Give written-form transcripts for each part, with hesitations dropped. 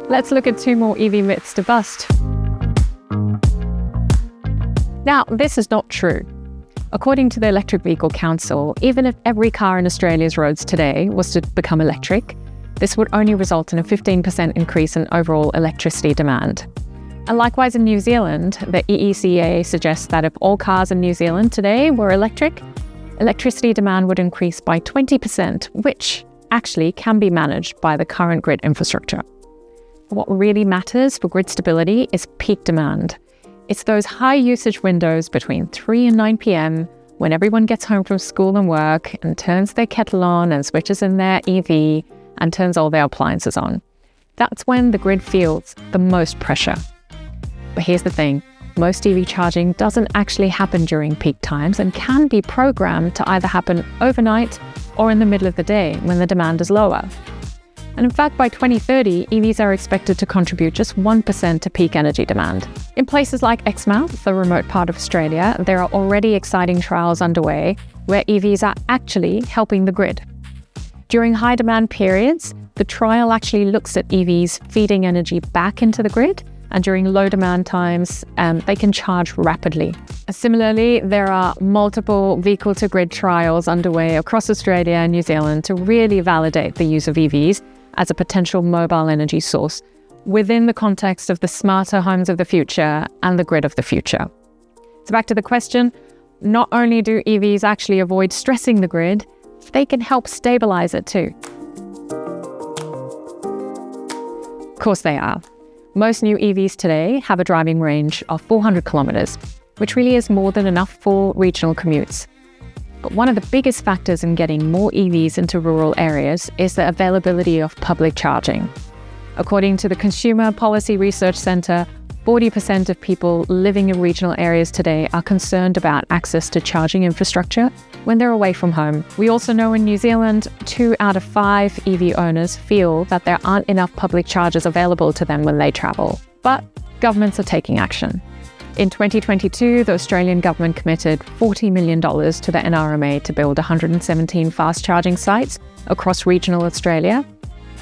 Let's look at 2 more EV myths to bust. Now, this is not true. According to the Electric Vehicle Council, even if every car in Australia's roads today was to become electric, this would only result in a 15% increase in overall electricity demand. And likewise in New Zealand, the EECA suggests that if all cars in New Zealand today were electric, electricity demand would increase by 20%, which actually can be managed by the current grid infrastructure. What really matters for grid stability is peak demand. It's those high usage windows between 3 and 9 p.m. when everyone gets home from school and work and turns their kettle on and switches in their EV and turns all their appliances on. That's when the grid feels the most pressure. But here's the thing, most EV charging doesn't actually happen during peak times and can be programmed to either happen overnight or in the middle of the day when the demand is lower. And in fact, by 2030, EVs are expected to contribute just 1% to peak energy demand. In places like Exmouth, the remote part of Australia, there are already exciting trials underway where EVs are actually helping the grid. During high demand periods, the trial actually looks at EVs feeding energy back into the grid, and during low demand times, they can charge rapidly. Similarly, there are multiple vehicle-to-grid trials underway across Australia and New Zealand to really validate the use of EVs as a potential mobile energy source within the context of the smarter homes of the future and the grid of the future. So back to the question, not only do EVs actually avoid stressing the grid, they can help stabilize it too. Of course they are. Most new EVs today have a driving range of 400 kilometers, which really is more than enough for regional commutes. But one of the biggest factors in getting more EVs into rural areas is the availability of public charging. According to the Consumer Policy Research Centre, 40% of people living in regional areas today are concerned about access to charging infrastructure when they're away from home. We also know in New Zealand, 2 out of 5 EV owners feel that there aren't enough public chargers available to them when they travel. But governments are taking action. In 2022, the Australian government committed $40 million to the NRMA to build 117 fast charging sites across regional Australia.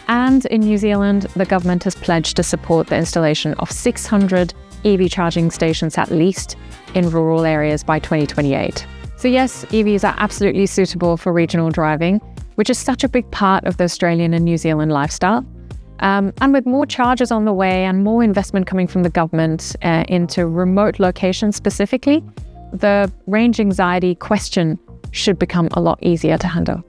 And in New Zealand, the government has pledged to support the installation of 600 EV charging stations at least in rural areas by 2028. So yes, EVs are absolutely suitable for regional driving, which is such a big part of the Australian and New Zealand lifestyle. And with more chargers on the way and more investment coming from the government into remote locations specifically, the range anxiety question should become a lot easier to handle.